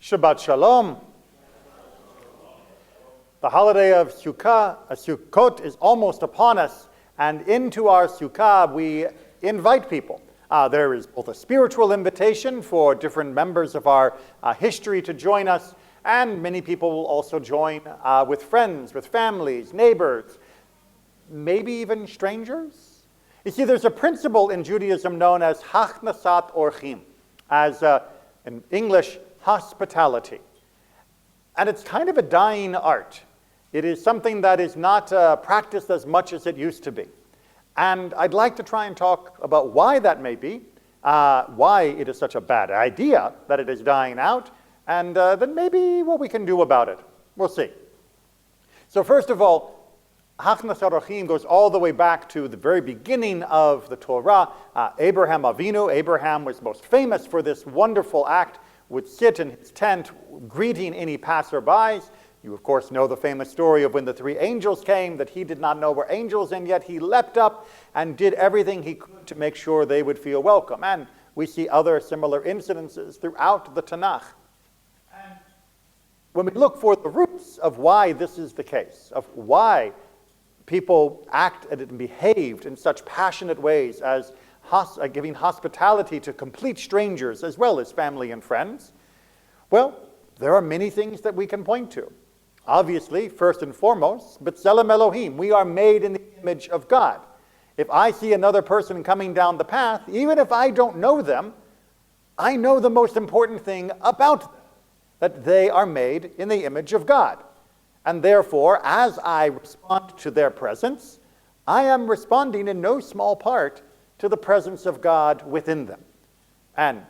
Shabbat Shalom. The holiday of Sukkot is almost upon us, and into our Sukkah we invite people. There is both a spiritual invitation for different members of our history to join us, and many people will also join with friends, with families, neighbors, maybe even strangers. You see, there's a principle in Judaism known as Hachnasat Orchim, as in English, hospitality. And it's kind of a dying art. It is something that is not practiced as much as it used to be. And I'd like to try and talk about why that may be, why it is such a bad idea that it is dying out, and then maybe what we can do about it. We'll see. So first of all, Hachnasat Orchim goes all the way back to the very beginning of the Torah. Abraham Avinu, Abraham was most famous for this wonderful act, would sit in his tent greeting any passerbys. You, of course, know the famous story of when the three angels came, that he did not know were angels, and yet he leapt up and did everything he could to make sure they would feel welcome. And we see other similar incidences throughout the Tanakh. And when we look for the roots of why this is the case, of why people act and behaved in such passionate ways as giving hospitality to complete strangers as well as family and friends, well, there are many things that we can point to. Obviously, first and foremost, B'Tselem Elohim, we are made in the image of God. If I see another person coming down the path, even if I don't know them, I know the most important thing about them, that they are made in the image of God. And therefore, as I respond to their presence, I am responding in no small part to the presence of God within them. And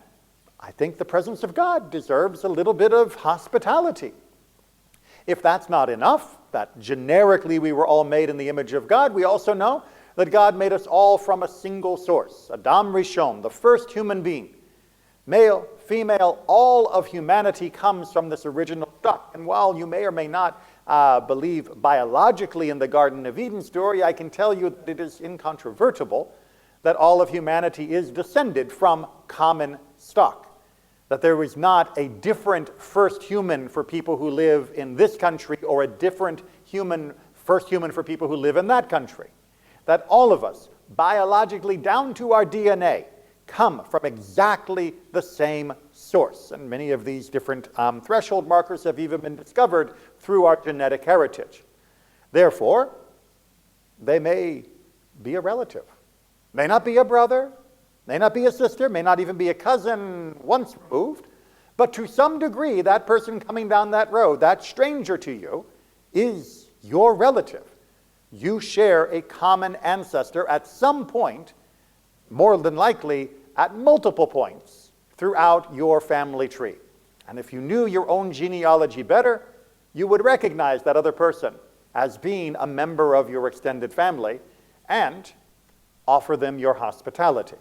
I think the presence of God deserves a little bit of hospitality. If that's not enough, that generically we were all made in the image of God, we also know that God made us all from a single source. Adam Rishon, the first human being. Male, female, all of humanity comes from this original stock. And while you may or may not believe biologically in the Garden of Eden story, I can tell you that it is incontrovertible that all of humanity is descended from common stock. That there is not a different first human for people who live in this country or a different first human for people who live in that country. That all of us, biologically down to our DNA, come from exactly the same source. And many of these different threshold markers have even been discovered through our genetic heritage. Therefore, they may be a relative. May not be a brother, may not be a sister, may not even be a cousin once removed, but to some degree, that person coming down that road, that stranger to you, is your relative. You share a common ancestor at some point, more than likely at multiple points throughout your family tree. And if you knew your own genealogy better, you would recognize that other person as being a member of your extended family and offer them your hospitality.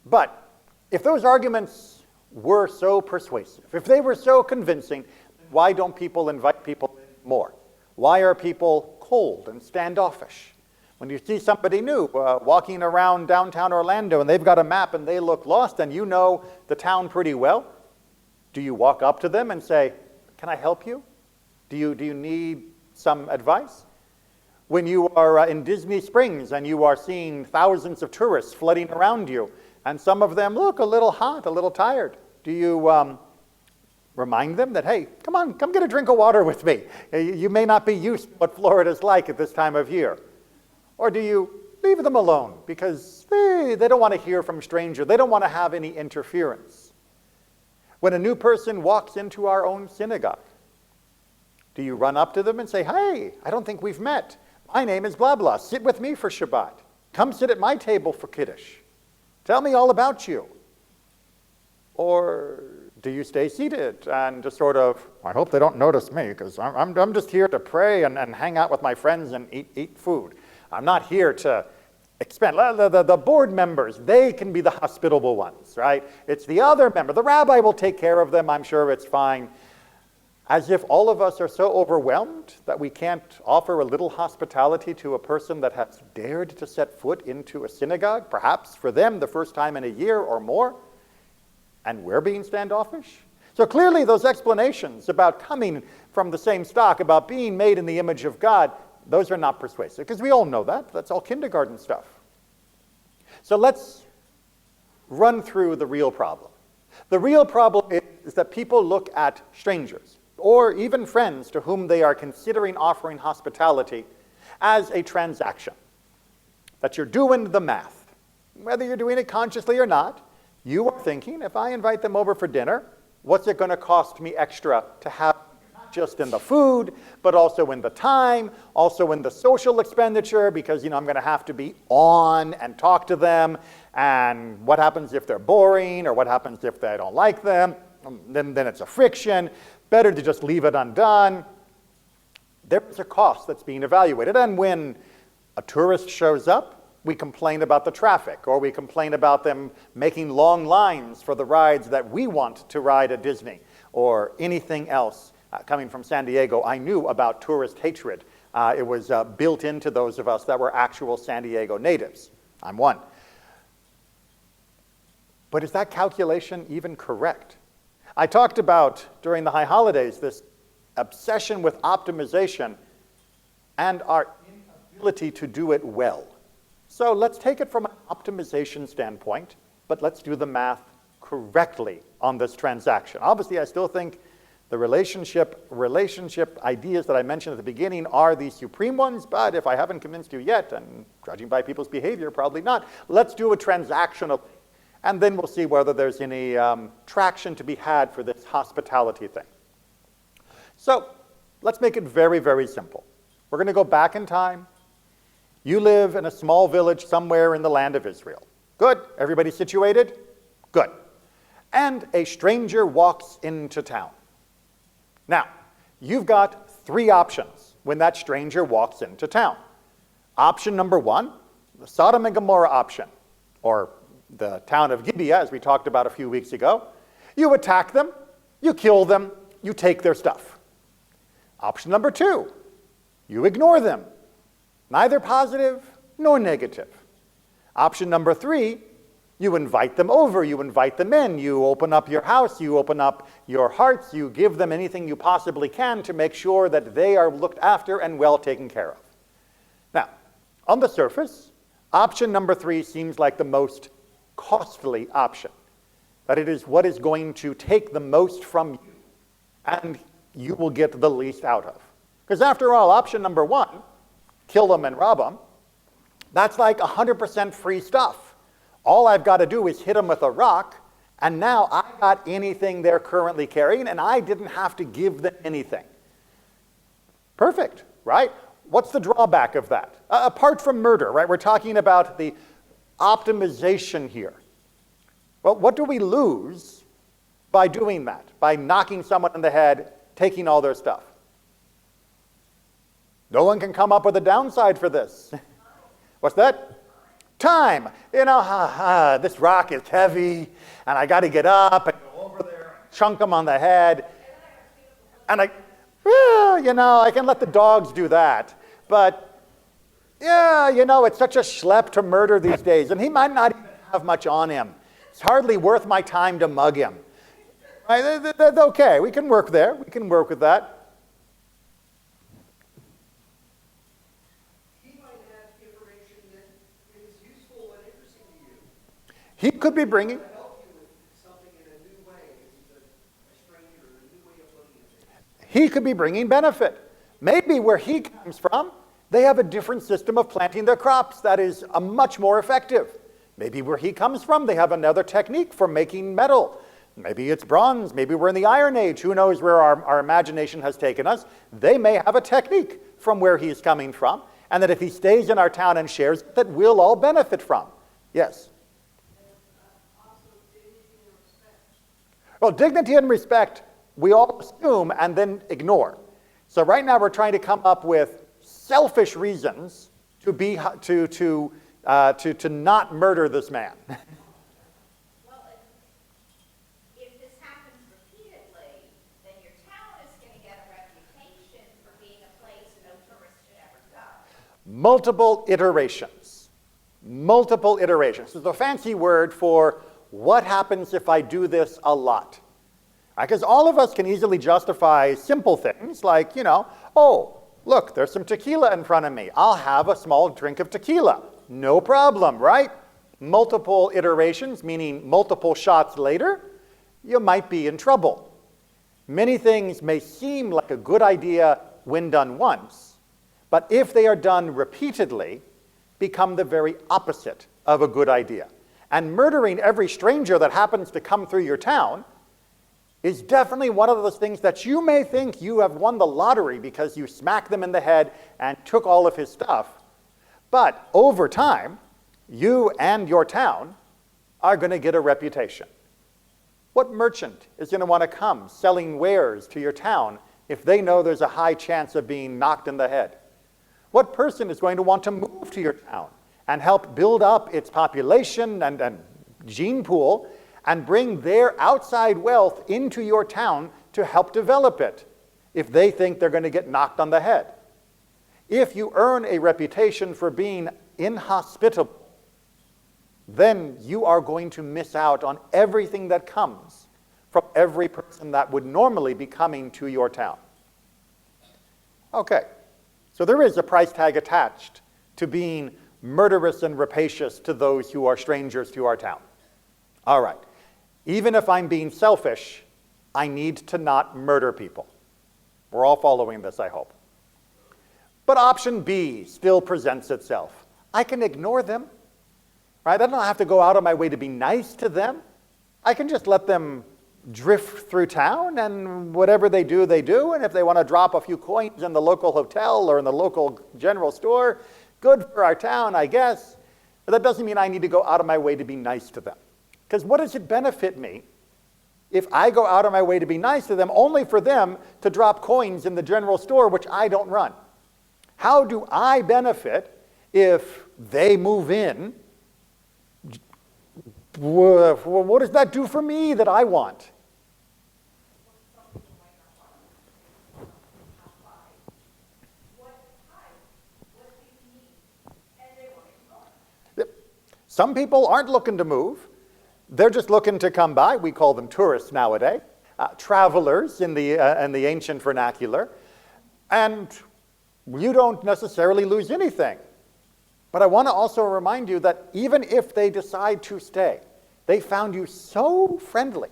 But if those arguments were so persuasive, if they were so convincing, why don't people invite people more? Why are people cold and standoffish? When you see somebody new walking around downtown Orlando and they've got a map and they look lost and you know the town pretty well, do you walk up to them and say, "Can I help you? Do you need some advice?" When you are in Disney Springs and you are seeing thousands of tourists flooding around you, and some of them look a little hot, a little tired, do you remind them that, "Hey, come on, come get a drink of water with me. You may not be used to what Florida's like at this time of year." Or do you leave them alone because they don't want to hear from strangers, they don't want to have any interference? When a new person walks into our own synagogue, do you run up to them and say, "Hey, I don't think we've met. My name is blah blah. Sit with me for Shabbat. Come sit at my table for Kiddush. Tell me all about you"? Or do you stay seated and just sort of, "I hope they don't notice me because I'm just here to pray and hang out with my friends and eat food. I'm not here to expend." The board members, they can be the hospitable ones, right? It's the other member. The rabbi will take care of them. I'm sure it's fine. As if all of us are so overwhelmed that we can't offer a little hospitality to a person that has dared to set foot into a synagogue, perhaps for them the first time in a year or more. and we're being standoffish? So clearly those explanations about coming from the same stock, about being made in the image of God, those are not persuasive, because we all know that. That's all kindergarten stuff. So let's run through the real problem. The real problem is that people look at strangers, or even friends to whom they are considering offering hospitality, as a transaction. That you're doing the math. Whether you're doing it consciously or not, you are thinking, if I invite them over for dinner, what's it going to cost me extra to have not just in the food, but also in the time, also in the social expenditure, because I'm going to have to be on and talk to them, and what happens if they're boring, or what happens if I don't like them, then it's a friction. Better to just leave it undone. There's a cost that's being evaluated, and when a tourist shows up, we complain about the traffic, or we complain about them making long lines for the rides that we want to ride at Disney, or anything else. Coming from San Diego, I knew about tourist hatred. It was built into those of us that were actual San Diego natives. I'm one. But is that calculation even correct? I talked about, during the high holidays, this obsession with optimization and our inability to do it well. So let's take it from an optimization standpoint, but let's do the math correctly on this transaction. Obviously, I still think the relationship ideas that I mentioned at the beginning are the supreme ones, but if I haven't convinced you yet, and judging by people's behavior, probably not, let's do a transactional, and then we'll see whether there's any traction to be had for this hospitality thing. So let's make it very, very simple. We're going to go back in time. You live in a small village somewhere in the land of Israel. Good. Everybody situated? Good. And a stranger walks into town. Now, you've got 3 options when that stranger walks into town. Option number 1, the Sodom and Gomorrah option, or the town of Gibeah, as we talked about a few weeks ago. You attack them, you kill them, you take their stuff. Option number 2, you ignore them. Neither positive nor negative. Option number 3, you invite them over, you invite them in, you open up your house, you open up your hearts, you give them anything you possibly can to make sure that they are looked after and well taken care of. Now, on the surface, option number 3 seems like the most costly option. That it is what is going to take the most from you, and you will get the least out of. Because after all, option number 1, kill them and rob them, that's like 100% free stuff. All I've got to do is hit them with a rock, and now I got anything they're currently carrying, and I didn't have to give them anything. Perfect, right? What's the drawback of that? Apart from murder, right? We're talking about the optimization here. Well, what do we lose by doing that? By knocking someone in the head, taking all their stuff? No one can come up with a downside for this. What's that? Time. This rock is heavy, and I got to get up and go over there and chunk them on the head. And I can let the dogs do that. But, it's such a schlep to murder these days, and he might not even have much on him. It's hardly worth my time to mug him. Right? Okay, we can work there. We can work with that. He could be bringing. He could be bringing benefit. Maybe where he comes from, they have a different system of planting their crops that is much more effective. Maybe where he comes from, they have another technique for making metal. Maybe it's bronze. Maybe we're in the Iron Age. Who knows where our imagination has taken us? They may have a technique from where he's coming from, and that if he stays in our town and shares, that we'll all benefit from. Yes? Well, dignity and respect, we all assume and then ignore. So right now we're trying to come up with selfish reasons to not murder this man. Well, if this happens repeatedly, then your town is going to get a reputation for being a place no tourist should ever go. Multiple iterations. Multiple iterations. It's a fancy word for what happens if I do this a lot? Because all of us can easily justify simple things like, oh, look, there's some tequila in front of me. I'll have a small drink of tequila. No problem, right? Multiple iterations, meaning multiple shots later, you might be in trouble. Many things may seem like a good idea when done once, but if they are done repeatedly, become the very opposite of a good idea. And murdering every stranger that happens to come through your town is definitely one of those things that you may think you have won the lottery because you smacked them in the head and took all of his stuff. But over time, you and your town are going to get a reputation. What merchant is going to want to come selling wares to your town if they know there's a high chance of being knocked in the head? What person is going to want to move to your town and help build up its population and gene pool and bring their outside wealth into your town to help develop it if they think they're going to get knocked on the head? If you earn a reputation for being inhospitable, then you are going to miss out on everything that comes from every person that would normally be coming to your town. Okay, so there is a price tag attached to being murderous and rapacious to those who are strangers to our town. All right, even if I'm being selfish, I need to not murder people. We're all following this, I hope. But option B still presents itself. I can ignore them, right? I don't have to go out of my way to be nice to them. I can just let them drift through town, and whatever they do, they do. And if they want to drop a few coins in the local hotel or in the local general store, good for our town, I guess. But that doesn't mean I need to go out of my way to be nice to them. Because what does it benefit me if I go out of my way to be nice to them only for them to drop coins in the general store, which I don't run? How do I benefit if they move in? What does that do for me that I want? Some people aren't looking to move. They're just looking to come by. We call them tourists nowadays, travelers in the ancient vernacular. And you don't necessarily lose anything. But I want to also remind you that even if they decide to stay, they found you so friendly,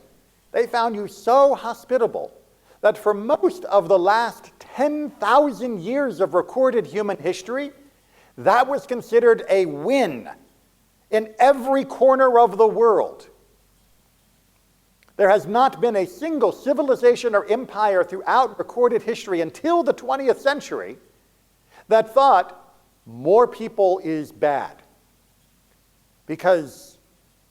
they found you so hospitable, that for most of the last 10,000 years of recorded human history, that was considered a win in every corner of the world. There has not been a single civilization or empire throughout recorded history until the 20th century that thought more people is bad. Because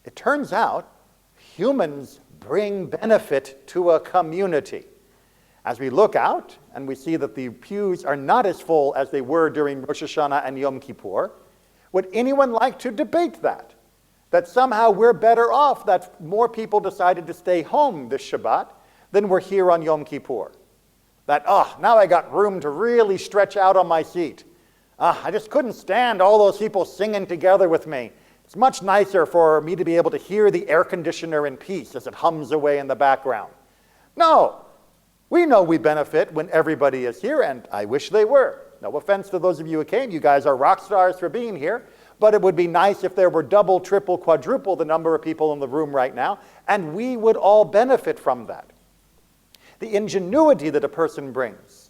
it turns out humans bring benefit to a community. As we look out and we see that the pews are not as full as they were during Rosh Hashanah and Yom Kippur, would anyone like to debate that? That somehow we're better off that more people decided to stay home this Shabbat than were here on Yom Kippur? That, now I got room to really stretch out on my seat. I just couldn't stand all those people singing together with me. It's much nicer for me to be able to hear the air conditioner in peace as it hums away in the background. No, we know we benefit when everybody is here, and I wish they were. No offense to those of you who came. You guys are rock stars for being here. But it would be nice if there were double, triple, quadruple the number of people in the room right now, and we would all benefit from that. The ingenuity that a person brings,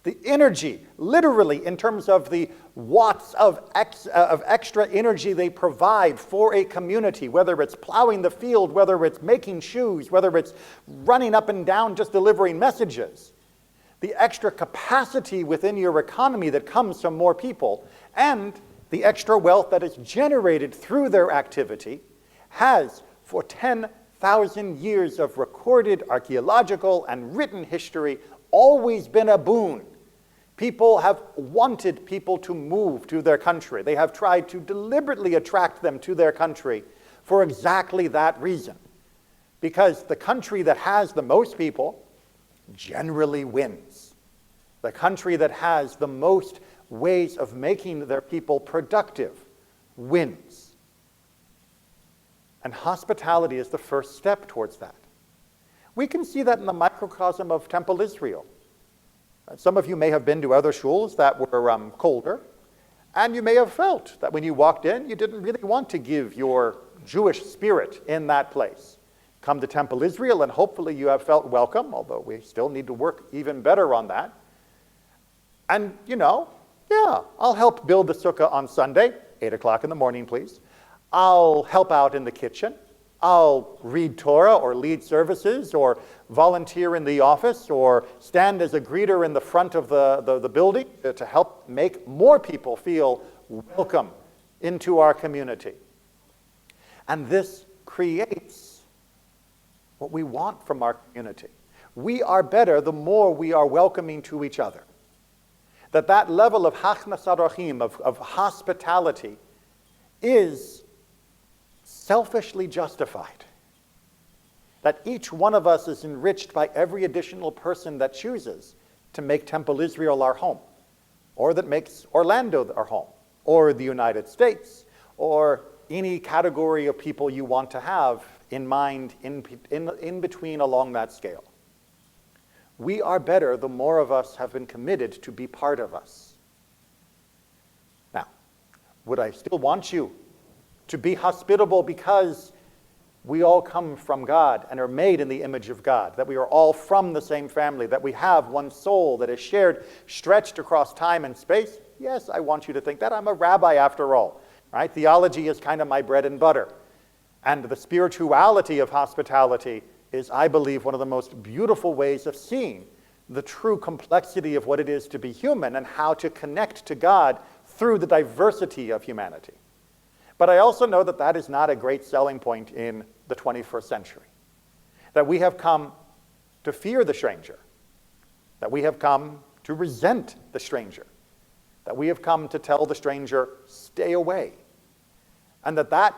the energy, literally in terms of the watts of extra energy they provide for a community, whether it's plowing the field, whether it's making shoes, whether it's running up and down just delivering messages. The extra capacity within your economy that comes from more people, and the extra wealth that is generated through their activity, has, for 10,000 years of recorded archaeological and written history, always been a boon. People have wanted people to move to their country. They have tried to deliberately attract them to their country for exactly that reason. Because the country that has the most people generally wins. The country that has the most ways of making their people productive wins. And hospitality is the first step towards that. We can see that in the microcosm of Temple Israel. Some of you may have been to other shuls that were colder, and you may have felt that when you walked in, you didn't really want to give your Jewish spirit in that place. Come to Temple Israel, and hopefully you have felt welcome, although we still need to work even better on that. And, I'll help build the sukkah on Sunday, 8 o'clock in the morning, please. I'll help out in the kitchen. I'll read Torah or lead services or volunteer in the office or stand as a greeter in the front of the building to help make more people feel welcome into our community. And this creates what we want from our community. We are better the more we are welcoming to each other. That level of hachnasat orchim, of hospitality, is selfishly justified. That each one of us is enriched by every additional person that chooses to make Temple Israel our home, or that makes Orlando our home, or the United States, or any category of people you want to have in mind in between along that scale. We are better the more of us have been committed to be part of us. Now, would I still want you to be hospitable because we all come from God and are made in the image of God, that we are all from the same family, that we have one soul that is shared, stretched across time and space? Yes, I want you to think that. I'm a rabbi after all, right? Theology is kind of my bread and butter. And the spirituality of hospitality is, I believe, one of the most beautiful ways of seeing the true complexity of what it is to be human and how to connect to God through the diversity of humanity. But I also know that that is not a great selling point in the 21st century. That we have come to fear the stranger. That we have come to resent the stranger. That we have come to tell the stranger, stay away. And that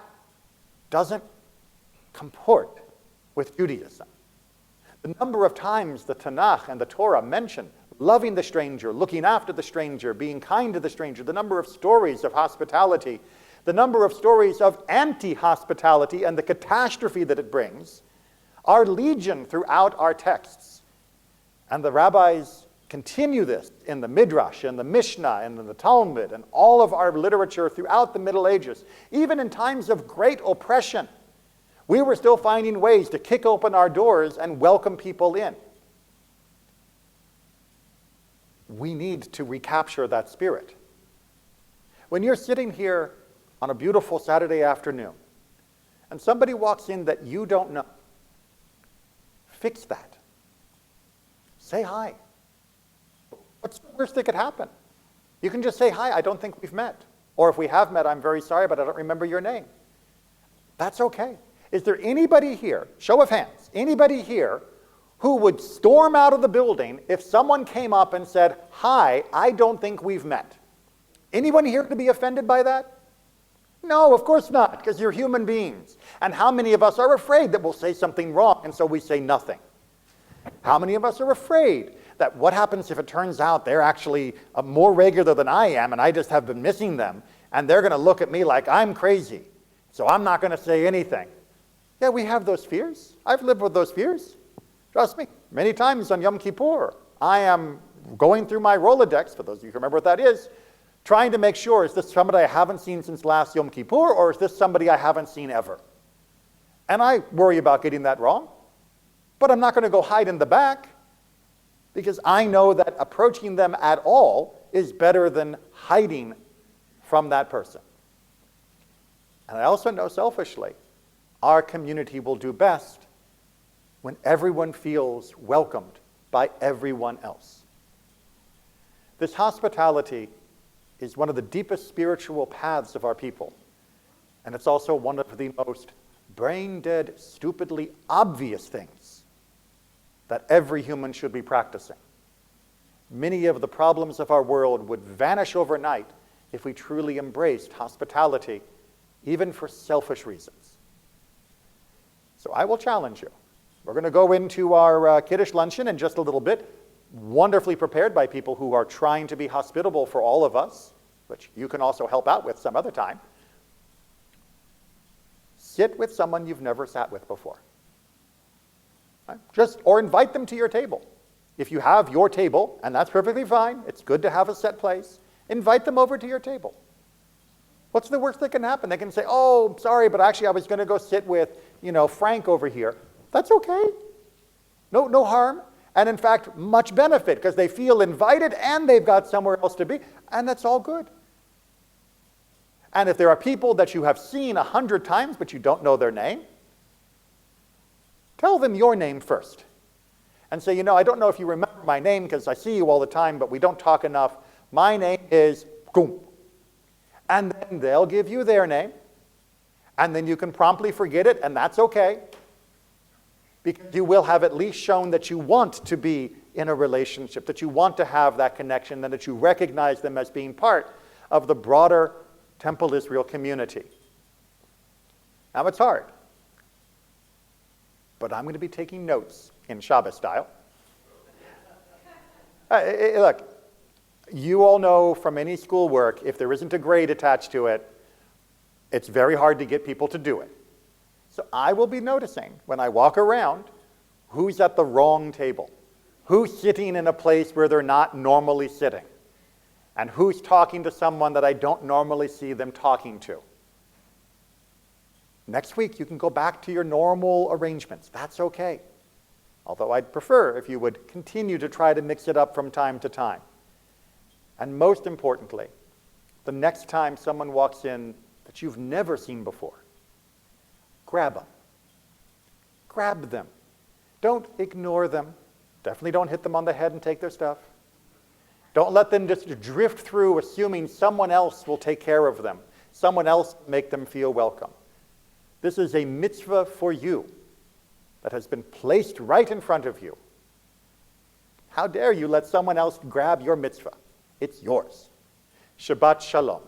doesn't comport with Judaism. The number of times the Tanakh and the Torah mention loving the stranger, looking after the stranger, being kind to the stranger, the number of stories of hospitality, the number of stories of anti-hospitality and the catastrophe that it brings are legion throughout our texts. And the rabbis continue this in the Midrash, in the Mishnah, and in the Talmud, and all of our literature throughout the Middle Ages. Even in times of great oppression, we were still finding ways to kick open our doors and welcome people in. We need to recapture that spirit. When you're sitting here on a beautiful Saturday afternoon, and somebody walks in that you don't know, fix that. Say hi. What's the worst that could happen? You can just say, hi, I don't think we've met. Or if we have met, I'm very sorry, but I don't remember your name. That's okay. Is there anybody here, show of hands, anybody here who would storm out of the building if someone came up and said, hi, I don't think we've met? Anyone here to be offended by that? No, of course not, because you're human beings. And how many of us are afraid that we'll say something wrong, and so we say nothing? How many of us are afraid that what happens if it turns out they're actually more regular than I am, and I just have been missing them, and they're going to look at me like I'm crazy, so I'm not going to say anything? Yeah, we have those fears. I've lived with those fears. Trust me, many times on Yom Kippur, I am going through my Rolodex, for those of you who remember what that is, trying to make sure, is this somebody I haven't seen since last Yom Kippur, or is this somebody I haven't seen ever? And I worry about getting that wrong, but I'm not going to go hide in the back, because I know that approaching them at all is better than hiding from that person. And I also know selfishly, our community will do best when everyone feels welcomed by everyone else. This hospitality is one of the deepest spiritual paths of our people. And it's also one of the most brain-dead, stupidly obvious things that every human should be practicing. Many of the problems of our world would vanish overnight if we truly embraced hospitality, even for selfish reasons. So I will challenge you. We're going to go into our Kiddush luncheon in just a little bit, wonderfully prepared by people who are trying to be hospitable for all of us, which you can also help out with some other time. sit with someone you've never sat with before. Right? Or invite them to your table. If you have your table, and that's perfectly fine, it's good to have a set place, invite them over to your table. What's the worst that can happen? They can say, oh, sorry, but actually I was going to go sit with, Frank over here. That's okay. No harm. And in fact, much benefit, because they feel invited and they've got somewhere else to be, and that's all good. And if there are people that you have seen 100 times but you don't know their name, tell them your name first. And say, I don't know if you remember my name because I see you all the time, but we don't talk enough. My name is Goom. And then they'll give you their name, and then you can promptly forget it, and that's okay. Because you will have at least shown that you want to be in a relationship, that you want to have that connection, and that you recognize them as being part of the broader Temple Israel community. Now it's hard, but I'm going to be taking notes in Shabbos style. Look, you all know from any schoolwork, if there isn't a grade attached to it, it's very hard to get people to do it. So I will be noticing when I walk around who's at the wrong table, who's sitting in a place where they're not normally sitting, and who's talking to someone that I don't normally see them talking to. Next week, you can go back to your normal arrangements. That's okay. Although I'd prefer if you would continue to try to mix it up from time to time. And most importantly, the next time someone walks in that you've never seen before, grab them. Grab them. Don't ignore them. Definitely don't hit them on the head and take their stuff. Don't let them just drift through assuming someone else will take care of them. Someone else will make them feel welcome. This is a mitzvah for you that has been placed right in front of you. How dare you let someone else grab your mitzvah? It's yours. Shabbat Shalom.